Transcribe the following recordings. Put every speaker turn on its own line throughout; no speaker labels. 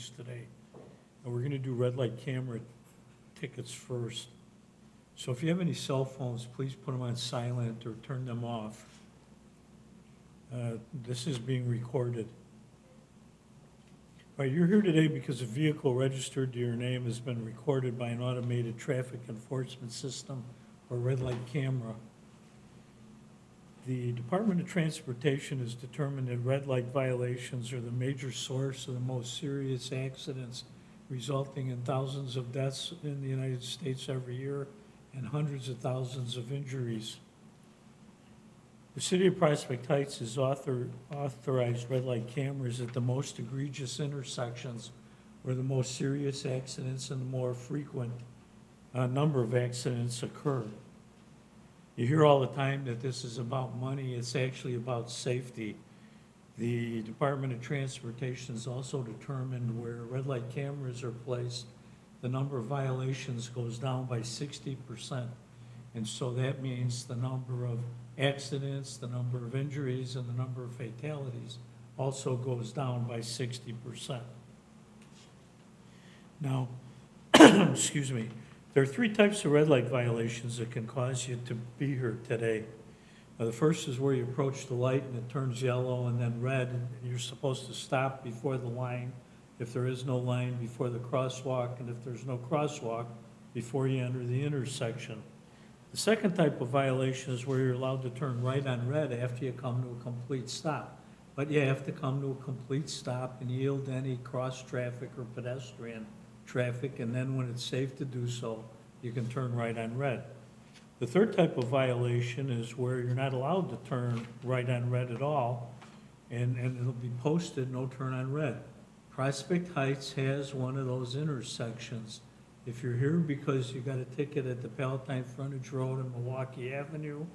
things today. And we're gonna do red light camera tickets first. So if you have any cell phones, please put them on silent or turn them off. This is being recorded. All right, you're here today because a vehicle registered to your name has been recorded by an automated traffic enforcement system or red light camera. The Department of Transportation has determined that red light violations are the major source of the most serious accidents, resulting in thousands of deaths in the United States every year and hundreds of thousands of injuries. The City of Prospect Heights has authorized red light cameras at the most egregious intersections where the most serious accidents and the more frequent number of accidents occur. You hear all the time that this is about money. It's actually about safety. The Department of Transportation has also determined where red light cameras are placed, the number of violations goes down by 60%. And so that means the number of accidents, the number of injuries, and the number of fatalities also goes down by 60%. Now, excuse me, there are three types of red light violations that can cause you to be here today. The first is where you approach the light and it turns yellow and then red, and you're supposed to stop before the line, if there is no line, before the crosswalk, and if there's no crosswalk, before you enter the intersection. The second type of violation is where you're allowed to turn right on red after you come to a complete stop. But you have to come to a complete stop and yield to any cross traffic or pedestrian traffic, and then when it's safe to do so, you can turn right on red. The third type of violation is where you're not allowed to turn right on red at all, and it'll be posted, no turn on red. Prospect Heights has one of those intersections. If you're here because you got a ticket at the Palatine Frontage Road and Milwaukee Avenue,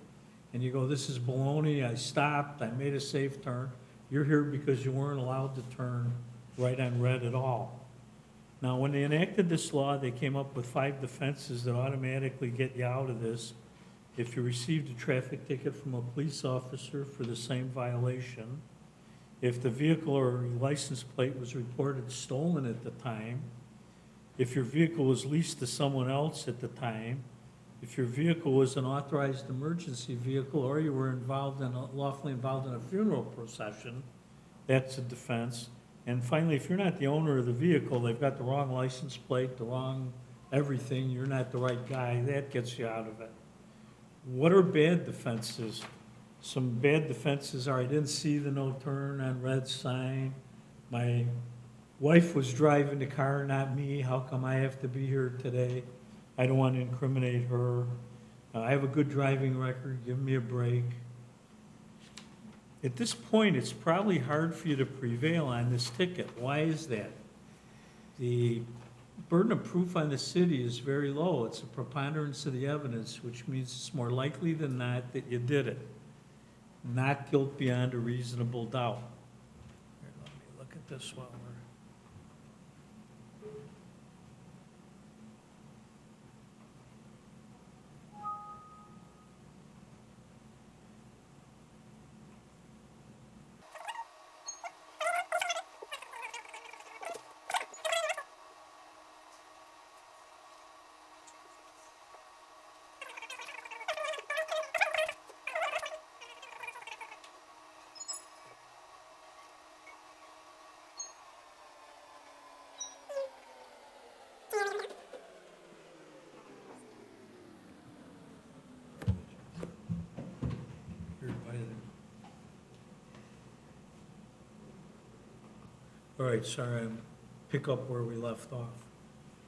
and you go, this is baloney, I stopped, I made a safe turn, you're here because you weren't allowed to turn right on red at all. Now, when they enacted this law, they came up with 5 defenses that automatically get you out of this. If you received a traffic ticket from a police officer for the same violation, if the vehicle or license plate was reported stolen at the time, if your vehicle was leased to someone else at the time, if your vehicle was an authorized emergency vehicle, or you were lawfully involved in a funeral procession, that's a defense. And finally, if you're not the owner of the vehicle, they've got the wrong license plate, the wrong everything, you're not the right guy, that gets you out of it. What are bad defenses? Some bad defenses are, I didn't see the no turn on red sign. My wife was driving the car, not me. How come I have to be here today? I don't want to incriminate her. I have a good driving record, give me a break. At this point, it's probably hard for you to prevail on this ticket. Why is that? The burden of proof on the city is very low. It's a preponderance of the evidence, which means it's more likely than not that you did it. Not guilt beyond a reasonable doubt. Here, let me look at this while we're... All right, sorry, I'm pick up where we left off.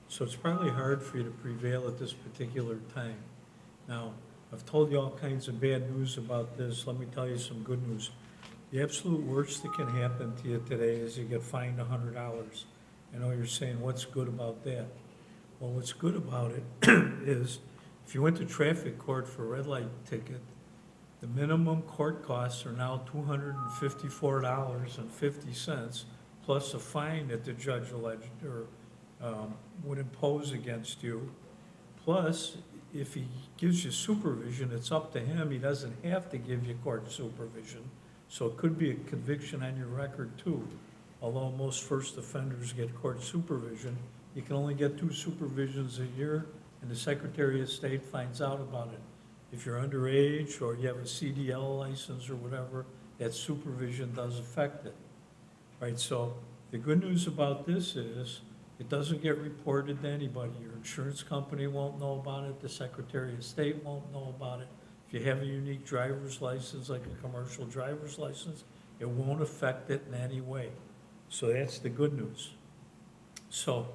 So it's probably hard for you to prevail at this particular time. Now, I've told you all kinds of bad news about this. Let me tell you some good news. The absolute worst that can happen to you today is you get fined $100. I know you're saying, what's good about that? Well, what's good about it is if you went to traffic court for a red light ticket, the minimum court costs are now $254.50, plus a fine that the judge would impose against you. Plus, if he gives you supervision, it's up to him. He doesn't have to give you court supervision. So it could be a conviction on your record too. although most first offenders get court supervision, you can only get 2 supervisions a year, and the Secretary of State finds out about it. If you're underage or you have a CDL license or whatever, that supervision does affect it, right? So the good news about this is it doesn't get reported to anybody. Your insurance company won't know about it. The Secretary of State won't know about it. If you have a unique driver's license, like a commercial driver's license, it won't affect it in any way. So that's the good news. So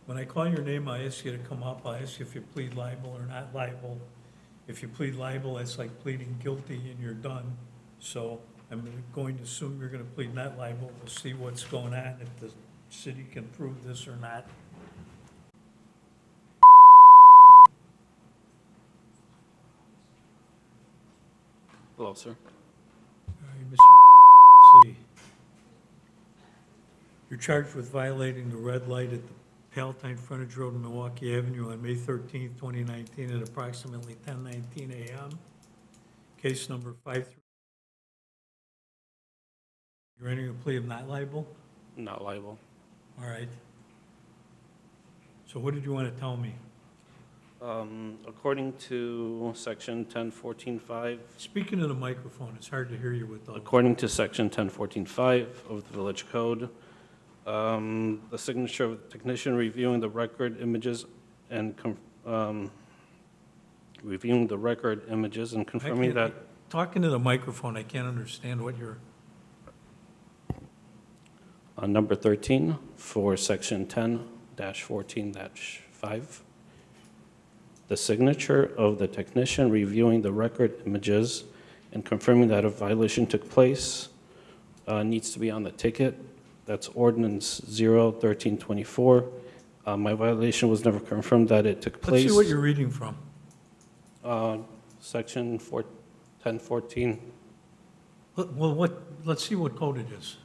when I call your name, I ask you to come up. I ask you if you plead liable or not liable. If you plead liable, it's like pleading guilty and you're done. So I'm going to assume you're going to plead not liable. We'll see what's going on, if the city can prove this or not.
Hello, sir.
All right, Mr. C. You're charged with violating the red light at the Palatine Frontage Road in Milwaukee Avenue on May 13th, 2019 at approximately 10:19 a.m. Case number 53. You're entering a plea of not liable?
Not liable.
All right. So what did you want to tell me?
According to section 1014.5,
Speaking to the microphone, it's hard to hear you with those.
according to section 1014.5 of the Village Code, the signature of the technician reviewing the record images and reviewing the record images and confirming that.
Talking to the microphone, I can't understand what you're.
On number 13 for section 10-14-5, the signature of the technician reviewing the record images and confirming that a violation took place needs to be on the ticket. That's ordinance 01324. My violation was never confirmed that it took place.
Let's see what you're reading from.
Section 1014.
Well, let's see what code it is.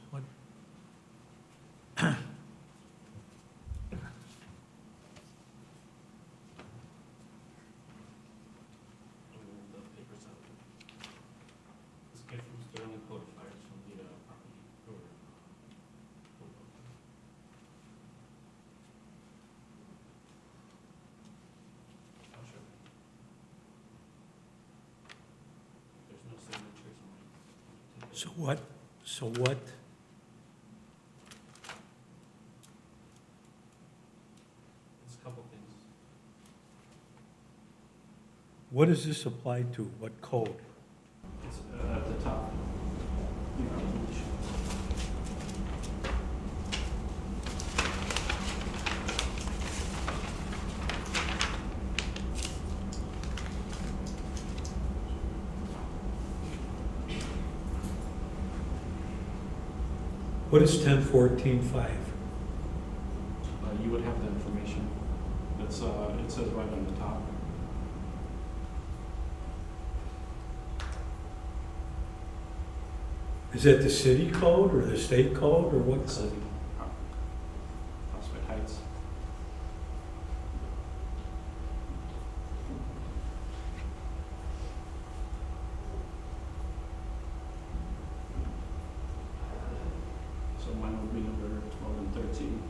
So what?
It's a couple things.
What does this apply to? What code?
It's at the top.
What is 1014.5?
You would have the information. It says right on the top.
Is that the city code or the state code or what code?
City. Prospect Heights. So mine would be number 12 and 13.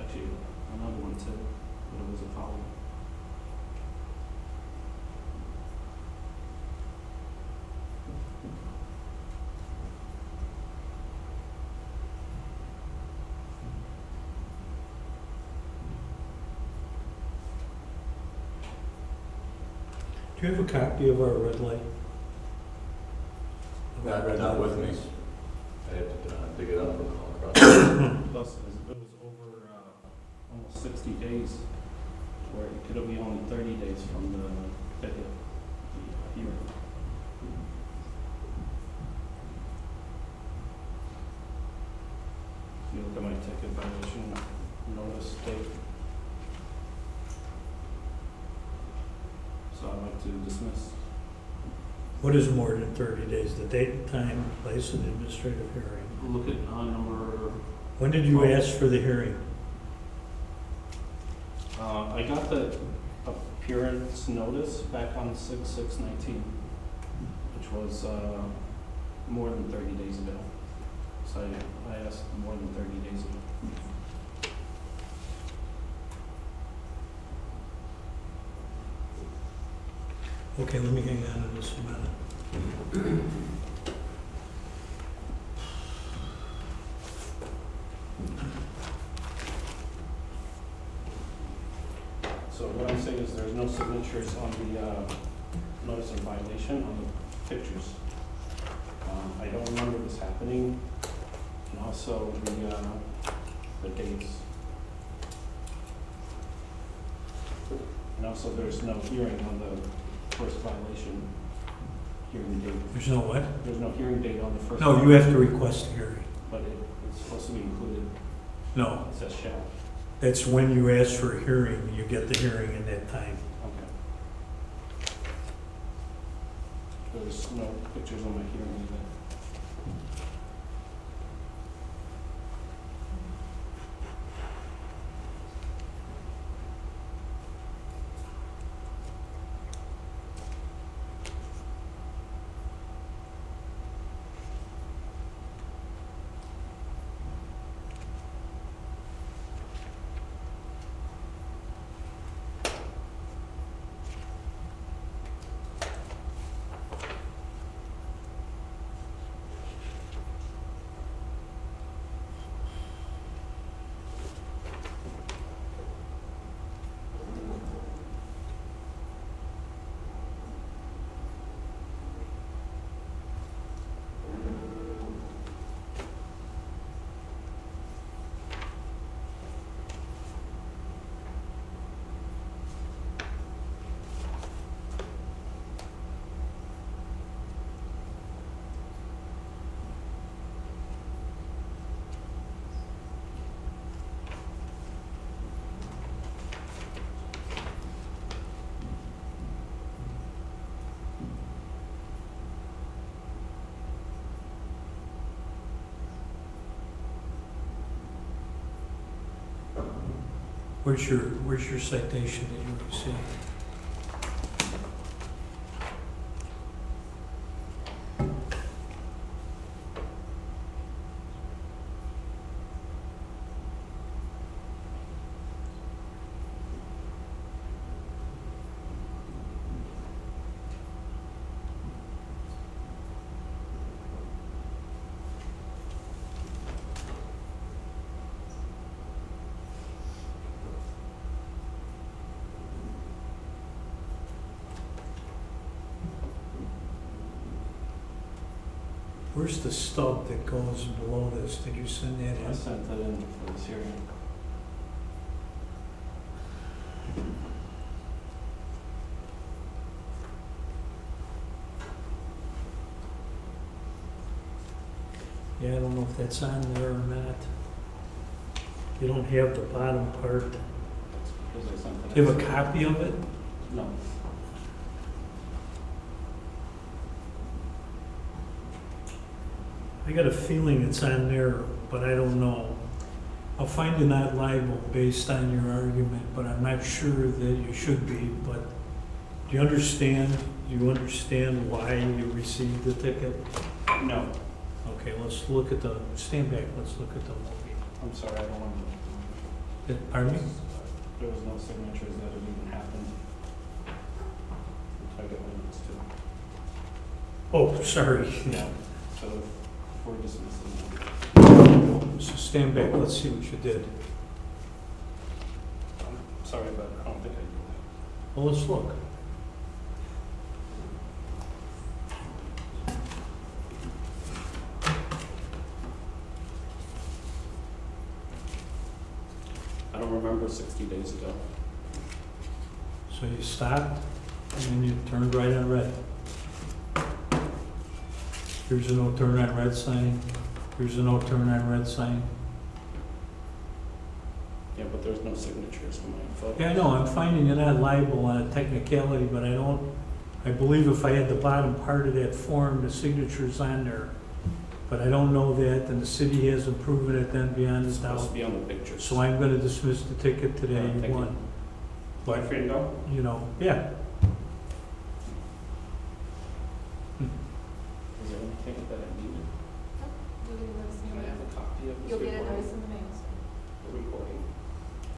Actually, another one too, but it was a foul.
Do you have a copy of our red light?
Not with me. I had to dig it up and call across.
Plus, it was over almost 60 days, where it could have been only 30 days from the hearing. If you look at my ticket violation notice date. So I'd like to dismiss.
What is more than 30 days? The date and time, place of the administrative hearing.
Look at number.
When did you ask for the hearing?
I got the appearance notice back on 6/6/19, which was more than 30 days ago. So I asked more than 30 days ago.
Okay, let me hang on to this a minute.
So what I'm saying is there's no signatures on the notice of violation on the pictures. I don't remember this happening, and also the dates. And also there's no hearing on the first violation, hearing date.
There's no what?
There's no hearing date on the first.
No, you have to request a hearing.
But it's supposed to be included,
No,
it says shall.
that's when you ask for a hearing, you get the hearing in that time.
Okay. There's no pictures on my hearing either.
Where's your citation that you received? Where's the stub that goes below this? Did you send that
I
in?
sent that in for this hearing.
Yeah, I don't know if that's on there or not. You don't have the bottom part.
Because I sent that.
Do you have a copy of it?
No.
I got a feeling it's on there, but I don't know. I'll find you not liable based on your argument, but I'm not sure that you should be. But do you understand why you received the ticket?
No.
Okay, let's look at the, stand back, let's look at the movie.
I'm sorry, I don't want to.
Pardon me?
There was no signatures that had even happened. I got my notes too.
Oh, sorry.
Yeah. So if we're dismissing.
So stand back, let's see what you did.
I'm sorry, but I don't think I did that.
Well, let's look.
I don't remember 60 days ago.
So you stopped, and then you turned right on red. Here's a no turn on red sign. Here's a no turn on red sign.
Yeah, but there's no signatures on my photo.
Yeah, I know, I'm finding you're not liable on a technicality, but I believe if I had the bottom part of that form, the signature's on there. But I don't know that, and the city hasn't proven it then beyond
It's
a
supposed
doubt.
to be on the pictures.
So I'm gonna dismiss the ticket today,
Thank
you
you.
won.
Am I
But,
free to go?
you know, yeah.
Is there anything that I need
You'll get a notice in the mail.